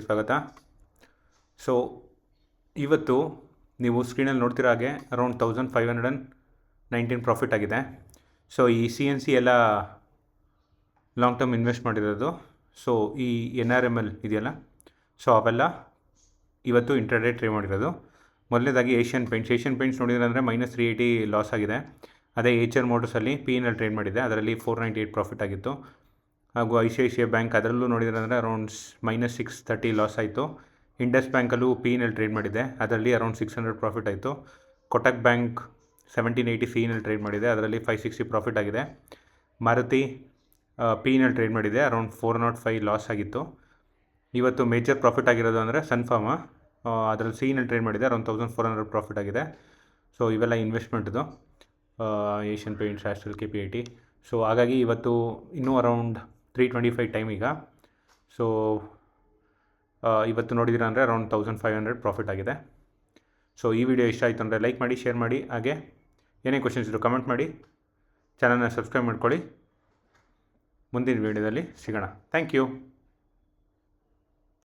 ಸ್ವಾಗತ. ಸೊ ಇವತ್ತು ನೀವು ಸ್ಕ್ರೀನಲ್ಲಿ ನೋಡ್ತಿರೋ ಹಾಗೆ ಅರೌಂಡ್ 1519 ಪ್ರಾಫಿಟ್ ಆಗಿದೆ. ಸೊ ಈ CNC ಎಲ್ಲ ಲಾಂಗ್ ಟರ್ಮ್ ಇನ್ವೆಸ್ಟ್ ಮಾಡಿರೋದು. ಸೊ ಈ NRML ಇದೆಯಲ್ಲ, ಸೊ ಅವೆಲ್ಲ ಇವತ್ತು ಇಂಟ್ರಾಡೇ ಟ್ರೇಡ್ ಮಾಡಿರೋದು. ಮೊದಲನೇದಾಗಿ ಏಷ್ಯನ್ ಪೇಂಟ್ಸ್ ನೋಡಿದ್ರೆ ಅಂದರೆ -380 ಲಾಸ್ ಆಗಿದೆ. ಅದೇ ಏಚರ್ ಮೋಟರ್ಸಲ್ಲಿ P&L ಟ್ರೇಡ್ ಮಾಡಿದೆ, ಅದರಲ್ಲಿ 498 ಪ್ರಾಫಿಟ್ ಆಗಿತ್ತು. ಹಾಗೂ ICICI ಬ್ಯಾಂಕ್ ಅದರಲ್ಲೂ ನೋಡಿದ್ರೆ ಅಂದರೆ ಅರೌಂಡ್ -630 ಲಾಸ್ ಆಯಿತು. ಇಂಡಸ್ ಬ್ಯಾಂಕಲ್ಲೂ P&L ಟ್ರೇಡ್ ಮಾಡಿದೆ, ಅದರಲ್ಲಿ ಅರೌಂಡ್ 600 ಪ್ರಾಫಿಟ್ ಆಯಿತು. ಕೊಟಕ್ ಬ್ಯಾಂಕ್ 1780 P&L ಟ್ರೇಡ್ ಮಾಡಿದೆ, ಅದರಲ್ಲಿ 560 ಪ್ರಾಫಿಟ್ ಆಗಿದೆ. ಮಾರುತಿ P&L ಟ್ರೇಡ್ ಮಾಡಿದೆ, ಅರೌಂಡ್ 405 ಲಾಸ್ ಆಗಿತ್ತು. ಇವತ್ತು ಮೇಜರ್ ಪ್ರಾಫಿಟ್ ಆಗಿರೋದು ಅಂದರೆ ಸನ್ಫಾರ್ಮ, ಅದರಲ್ಲಿ P&L ಟ್ರೇಡ್ ಮಾಡಿದೆ, ಅರೌಂಡ್ 1400 ಪ್ರಾಫಿಟ್ ಆಗಿದೆ. ಸೊ ಇವೆಲ್ಲ ಇನ್ವೆಸ್ಟ್ಮೆಂಟ್ದು, Asian Paints, Astral, KPIT. So ಹಾಗಾಗಿ ಇವತ್ತು ಇನ್ನೂ ಅರೌಂಡ್ 325 ಟೈಮ್ ಈಗ. ಸೊ ಇವತ್ತು ನೋಡಿದಿರ ಅಂದರೆ ಅರೌಂಡ್ 1500 ಪ್ರಾಫಿಟ್ ಆಗಿದೆ. ಸೊ ಈ ವಿಡಿಯೋ ಇಷ್ಟ ಆಯಿತು ಅಂದರೆ ಲೈಕ್ ಮಾಡಿ, ಶೇರ್ ಮಾಡಿ, ಹಾಗೆ ಏನೇ ಕ್ವೆಶನ್ಸ್ ಇದ್ದರೂ ಕಮೆಂಟ್ ಮಾಡಿ, ಚಾನಲ್ನ ಸಬ್ಸ್ಕ್ರೈಬ್ ಮಾಡ್ಕೊಳ್ಳಿ. ಮುಂದಿನ ವೀಡಿಯೋದಲ್ಲಿ ಸಿಗೋಣ. Thank you.